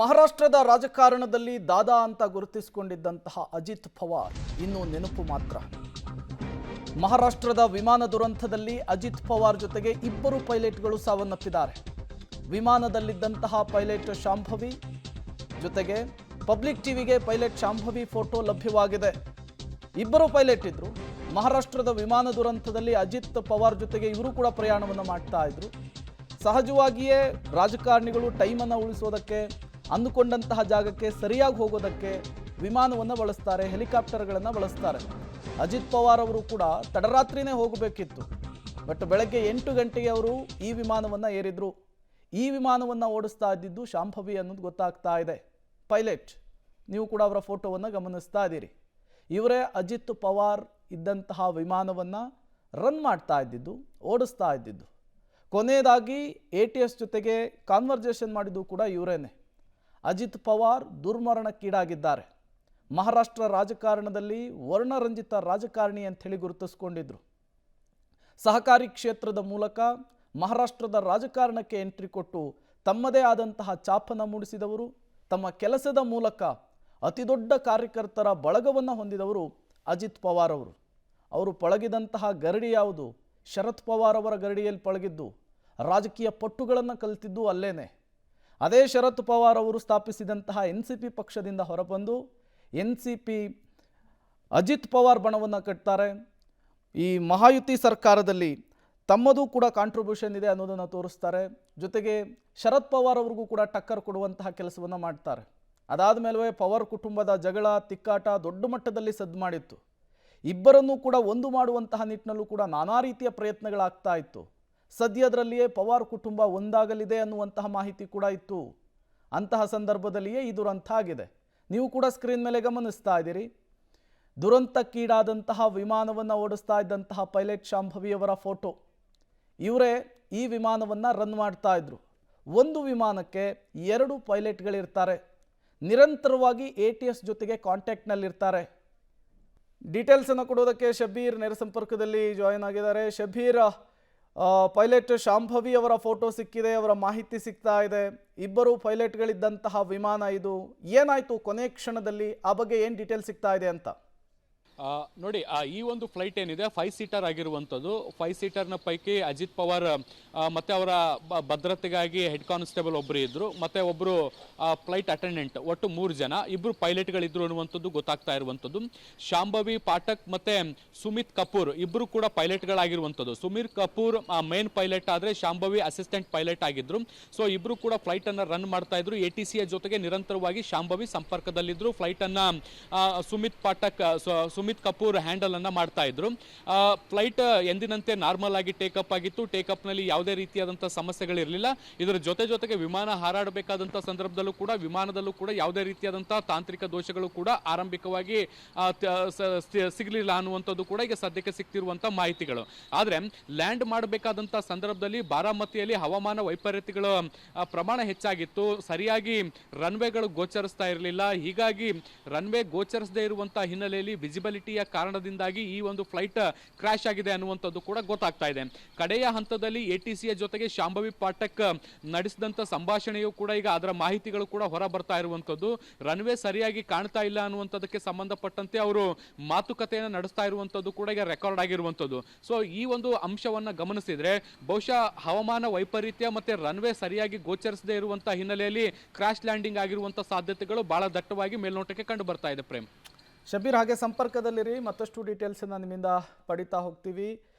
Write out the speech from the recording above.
ಮಹಾರಾಷ್ಟ್ರದ ರಾಜಕಾರಣದಲ್ಲಿ ದಾದಾ ಅಂತ ಗುರುತಿಸಿಕೊಂಡಿದ್ದಂತಹ ಅಜಿತ್ ಪವಾರ್ ಇನ್ನು ನೆನಪು ಮಾತ್ರ. ಮಹಾರಾಷ್ಟ್ರದ ವಿಮಾನ ದುರಂತದಲ್ಲಿ ಅಜಿತ್ ಪವಾರ್ ಜೊತೆಗೆ ಇಬ್ಬರು ಪೈಲಟ್ಗಳು ಸಾವನ್ನಪ್ಪಿದ್ದಾರೆ. ವಿಮಾನದಲ್ಲಿದ್ದಂತಹ ಪೈಲಟ್ ಶಾಂಭವಿ ಜೊತೆಗೆ ಪಬ್ಲಿಕ್ ಟಿವಿಗೆ ಪೈಲಟ್ ಶಾಂಭವಿ ಫೋಟೋ ಲಭ್ಯವಾಗಿದೆ. ಇಬ್ಬರು ಪೈಲಟ್ ಇದ್ರು. ಮಹಾರಾಷ್ಟ್ರದ ವಿಮಾನ ದುರಂತದಲ್ಲಿ ಅಜಿತ್ ಪವಾರ್ ಜೊತೆಗೆ ಇವರು ಕೂಡ ಪ್ರಯಾಣವನ್ನು ಮಾಡ್ತಾ ಇದ್ರು. ಸಹಜವಾಗಿಯೇ ರಾಜಕಾರಣಿಗಳು ಟೈಮನ್ನು ಉಳಿಸೋದಕ್ಕೆ, ಅಂದುಕೊಂಡಂತಹ ಜಾಗಕ್ಕೆ ಸರಿಯಾಗಿ ಹೋಗೋದಕ್ಕೆ ವಿಮಾನವನ್ನು ಬಳಸ್ತಾರೆ, ಹೆಲಿಕಾಪ್ಟರ್ಗಳನ್ನು ಬಳಸ್ತಾರೆ. ಅಜಿತ್ ಪವಾರ್ ಅವರು ಕೂಡ ತಡರಾತ್ರಿನೇ ಹೋಗಬೇಕಿತ್ತು. ಬಟ್ ಬೆಳಗ್ಗೆ 8 ಗಂಟೆಗೆ ಅವರು ಈ ವಿಮಾನವನ್ನು ಏರಿದ್ರು. ಈ ವಿಮಾನವನ್ನು ಓಡಿಸ್ತಾ ಇದ್ದಿದ್ದು ಶಾಂಭವಿ ಅನ್ನೋದು ಗೊತ್ತಾಗ್ತಾ ಇದೆ. ಪೈಲಟ್, ನೀವು ಕೂಡ ಅವರ ಫೋಟೋವನ್ನು ಗಮನಿಸ್ತಾ ಇದ್ದೀರಿ. ಇವರೇ ಅಜಿತ್ ಪವಾರ್ ಇದ್ದಂತಹ ವಿಮಾನವನ್ನು ರನ್ ಮಾಡ್ತಾ ಇದ್ದಿದ್ದು, ಓಡಿಸ್ತಾ ಇದ್ದಿದ್ದು. ಕೊನೆಯದಾಗಿ ATS ಜೊತೆಗೆ ಕಾನ್ವರ್ಜೇಷನ್ ಮಾಡಿದ್ದು ಕೂಡ ಇವರೇನೆ. ಅಜಿತ್ ಪವಾರ್ ದುರ್ಮರಣಕ್ಕೀಡಾಗಿದ್ದಾರೆ. ಮಹಾರಾಷ್ಟ್ರ ರಾಜಕಾರಣದಲ್ಲಿ ವರ್ಣರಂಜಿತ ರಾಜಕಾರಣಿ ಅಂಥೇಳಿ ಗುರುತಿಸ್ಕೊಂಡಿದ್ರು. ಸಹಕಾರಿ ಕ್ಷೇತ್ರದ ಮೂಲಕ ಮಹಾರಾಷ್ಟ್ರದ ರಾಜಕಾರಣಕ್ಕೆ ಎಂಟ್ರಿ ಕೊಟ್ಟು ತಮ್ಮದೇ ಆದಂತಹ ಛಾಪನ್ನು ಮೂಡಿಸಿದವರು. ತಮ್ಮ ಕೆಲಸದ ಮೂಲಕ ಅತಿದೊಡ್ಡ ಕಾರ್ಯಕರ್ತರ ಬಳಗವನ್ನು ಹೊಂದಿದವರು ಅಜಿತ್ ಪವಾರ್ ಅವರು. ಅವರು ಪಳಗಿದಂತಹ ಗರಡಿ ಯಾವುದು? ಶರದ್ ಪವಾರ್ ಅವರ ಗರಡಿಯಲ್ಲಿ ಪಳಗಿದ್ದು. ರಾಜಕೀಯ ಪಟ್ಟುಗಳನ್ನು ಕಲಿತಿದ್ದು ಅಲ್ಲೇನೆ. ಅದೇ ಶರದ್ ಪವಾರ್ ಅವರು ಸ್ಥಾಪಿಸಿದಂತಹ NCP ಪಕ್ಷದಿಂದ ಹೊರಬಂದು NCP ಅಜಿತ್ ಪವಾರ್ ಬಣವನ್ನು ಕಟ್ತಾರೆ. ಈ ಮಹಾಯುತಿ ಸರ್ಕಾರದಲ್ಲಿ ತಮ್ಮದು ಕೂಡ ಕಾಂಟ್ರಿಬ್ಯೂಷನ್ ಇದೆ ಅನ್ನೋದನ್ನು ತೋರಿಸ್ತಾರೆ. ಜೊತೆಗೆ ಶರದ್ ಪವಾರ್ ಅವ್ರಿಗೂ ಕೂಡ ಟಕ್ಕರ್ ಕೊಡುವಂತಹ ಕೆಲಸವನ್ನು ಮಾಡ್ತಾರೆ. ಅದಾದ ಮೇಲೆ ಪವಾರ್ ಕುಟುಂಬದ ಜಗಳ, ತಿಕ್ಕಾಟ ದೊಡ್ಡ ಮಟ್ಟದಲ್ಲಿ ಸದ್ದು ಮಾಡಿತ್ತು. ಇಬ್ಬರನ್ನೂ ಕೂಡ ಒಂದು ಮಾಡುವಂತಹ ನಿಟ್ಟಿನಲ್ಲೂ ಕೂಡ ನಾನಾ ರೀತಿಯ ಪ್ರಯತ್ನಗಳಾಗ್ತಾ ಇತ್ತು. ಸದ್ಯದರಲ್ಲಿಯೇ ಪವಾರ್ ಕುಟುಂಬ ಒಂದಾಗಲಿದೆ ಅನ್ನುವಂತಹ ಮಾಹಿತಿ ಕೂಡ ಇತ್ತು. ಅಂತಹ ಸಂದರ್ಭದಲ್ಲಿಯೇ ಈ ದುರಂತ ಆಗಿದೆ. ನೀವು ಕೂಡ ಸ್ಕ್ರೀನ್ ಮೇಲೆ ಗಮನಿಸ್ತಾ ಇದ್ದೀರಿ. ದುರಂತಕ್ಕೀಡಾದಂತಹ ವಿಮಾನವನ್ನು ಓಡಿಸ್ತಾ ಇದ್ದಂತಹ ಪೈಲಟ್ ಶಾಂಭವಿಯವರ ಫೋಟೋ. ಇವರೇ ಈ ವಿಮಾನವನ್ನು ರನ್ ಮಾಡ್ತಾ ಇದ್ರು. ಒಂದು ವಿಮಾನಕ್ಕೆ 2 ಪೈಲಟ್ಗಳಿರ್ತಾರೆ. ನಿರಂತರವಾಗಿ ATS ಜೊತೆಗೆ ಕಾಂಟ್ಯಾಕ್ಟ್ನಲ್ಲಿರ್ತಾರೆ. ಡೀಟೇಲ್ಸನ್ನು ಕೊಡೋದಕ್ಕೆ ಶಬೀರ್ ನೇರ ಸಂಪರ್ಕದಲ್ಲಿ ಜಾಯಿನ್ ಆಗಿದ್ದಾರೆ. ಶಬೀರ್, ಪೈಲಟ್ ಶಾಂಭವಿ ಅವರ ಫೋಟೋ ಸಿಕ್ಕಿದೆ, ಅವರ ಮಾಹಿತಿ ಸಿಗ್ತಾ ಇದೆ. ಇಬ್ಬರು ಪೈಲಟ್ಗಳಿದ್ದಂತಹ ವಿಮಾನ ಇದು. ಏನಾಯಿತು ಕೊನೆ ಕ್ಷಣದಲ್ಲಿ? ಆ ಬಗ್ಗೆ ಏನು ಡೀಟೇಲ್ ಸಿಗ್ತಾ ಇದೆ ಅಂತ ನೋಡಿ, ಈ ಒಂದು ಫ್ಲೈಟ್ ಏನಿದೆ 5 ಸೀಟರ್ ಆಗಿರುವಂಥದ್ದು. 5 ಸೀಟರ್ನ ಪೈಕಿ ಅಜಿತ್ ಪವಾರ್ ಮತ್ತು ಅವರ ಭದ್ರತೆಗಾಗಿ ಹೆಡ್ ಕಾನ್ಸ್ಟೇಬಲ್ ಒಬ್ಬರು ಇದ್ದರು, ಮತ್ತು ಒಬ್ಬರು ಫ್ಲೈಟ್ ಅಟೆಂಡೆಂಟ್, ಒಟ್ಟು 3 ಜನ. ಇಬ್ಬರು ಪೈಲಟ್ಗಳಿದ್ರು ಅನ್ನುವಂಥದ್ದು ಗೊತ್ತಾಗ್ತಾ ಇರುವಂಥದ್ದು. ಶಾಂಭವಿ ಪಾಠಕ್ ಮತ್ತು ಸುಮಿತ್ ಕಪೂರ್ ಇಬ್ಬರು ಕೂಡ ಪೈಲಟ್ಗಳಾಗಿರುವಂಥದ್ದು. ಸುಮಿತ್ ಕಪೂರ್ ಮೇನ್ ಪೈಲಟ್ ಆದರೆ ಶಾಂಭವಿ ಅಸಿಸ್ಟೆಂಟ್ ಪೈಲಟ್ ಆಗಿದ್ರು. ಸೊ ಇಬ್ಬರು ಕೂಡ ಫ್ಲೈಟನ್ನು ರನ್ ಮಾಡ್ತಾ ಇದ್ರು. ATCಯ ಜೊತೆಗೆ ನಿರಂತರವಾಗಿ ಶಾಂಭವಿ ಸಂಪರ್ಕದಲ್ಲಿದ್ದರು. ಫ್ಲೈಟನ್ನು ಸುಮಿತ್ ಕಪೂರ್ ಹ್ಯಾಂಡಲ್ ಅನ್ನ ಮಾಡ್ತಾ ಇದ್ರು. ಫ್ಲೈಟ್ ಎಂದಿನಂತೆ ನಾರ್ಮಲ್ ಆಗಿ ಟೇಕಪ್ ಆಗಿತ್ತು. ಟೇಕಪ್ನಲ್ಲಿ ಯಾವುದೇ ರೀತಿಯಾದಂತಹ ಸಮಸ್ಯೆಗಳಿರಲಿಲ್ಲ. ಇದರ ಜೊತೆಗೆ ವಿಮಾನ ಹಾರಾಡಬೇಕಾದಂತಹ ಸಂದರ್ಭದಲ್ಲೂ ಕೂಡ ವಿಮಾನದಲ್ಲೂ ಕೂಡ ಯಾವುದೇ ರೀತಿಯಾದಂತಹ ತಾಂತ್ರಿಕ ದೋಷಗಳು ಕೂಡ ಆರಂಭಿಕವಾಗಿ ಸಿಗಲಿಲ್ಲ ಅನ್ನುವಂಥದ್ದು ಕೂಡ ಈಗ ಸದ್ಯಕ್ಕೆ ಸಿಗ್ತಿರುವಂತಹ ಮಾಹಿತಿಗಳು. ಆದರೆ ಲ್ಯಾಂಡ್ ಮಾಡಬೇಕಾದಂತಹ ಸಂದರ್ಭದಲ್ಲಿ ಬಾರಾಮತಿಯಲ್ಲಿ ಹವಾಮಾನ ವೈಪರೀತ್ಯಗಳ ಪ್ರಮಾಣ ಹೆಚ್ಚಾಗಿತ್ತು. ಸರಿಯಾಗಿ ರನ್ವೇಗಳು ಗೋಚರಿಸ್ತಾ ಇರಲಿಲ್ಲ. ಹೀಗಾಗಿ ರನ್ವೇ ಗೋಚರಿಸದೇ ಇರುವಂತಹ ಹಿನ್ನೆಲೆಯಲ್ಲಿ ವಿಸಿಬಿಲಿಟಿಯ ಕಾರಣದಿಂದಾಗಿ ಈ ಒಂದು ಫ್ಲೈಟ್ ಕ್ರಾಶ್ ಆಗಿದೆ ಅನ್ನುವಂಥದ್ದು ಕೂಡ ಗೊತ್ತಾಗ್ತಾ ಇದೆ. ಕಡೆಯ ಹಂತದಲ್ಲಿ ATCಯ ಜೊತೆಗೆ ಶಾಂಭವಿ ಪಾಠಕ್ ನಡೆಸಿದಂಥ ಸಂಭಾಷಣೆಯೂ ಕೂಡ ಈಗ ಅದರ ಮಾಹಿತಿಗಳು ಕೂಡ ಹೊರ ಬರ್ತಾ ಇರುವಂಥದ್ದು. ರನ್ವೇ ಸರಿಯಾಗಿ ಕಾಣ್ತಾ ಇಲ್ಲ ಅನ್ನುವಂಥದ್ದಕ್ಕೆ ಸಂಬಂಧಪಟ್ಟಂತೆ ಅವರು ಮಾತುಕತೆಯನ್ನು ನಡೆಸ್ತಾ ಇರುವಂಥದ್ದು ಕೂಡ ಈಗ ರೆಕಾರ್ಡ್ ಆಗಿರುವಂಥದ್ದು. ಸೊ ಈ ಒಂದು ಅಂಶವನ್ನು ಗಮನಿಸಿದ್ರೆ ಬಹುಶಃ ಹವಾಮಾನ ವೈಪರೀತ್ಯ ಮತ್ತೆ ರನ್ವೇ ಸರಿಯಾಗಿ ಗೋಚರಿಸದೇ ಇರುವಂತಹ ಹಿನ್ನೆಲೆಯಲ್ಲಿ ಕ್ರಾಶ್ ಲ್ಯಾಂಡಿಂಗ್ ಆಗಿರುವಂತಹ ಸಾಧ್ಯತೆಗಳು ಬಹಳ ದಟ್ಟವಾಗಿ ಮೇಲ್ನೋಟಕ್ಕೆ ಕಂಡು ಬರ್ತಾ ಇದೆ. ಪ್ರೇಮ್, ಶಬೀರ್, ಹಾಗೆ ಸಂಪರ್ಕದಲ್ಲಿರಿ. ಮತ್ತಷ್ಟು ಡೀಟೇಲ್ಸನ್ನು ನಿಮ್ಮಿಂದ ಪಡಿತಾ ಹೋಗ್ತೀವಿ.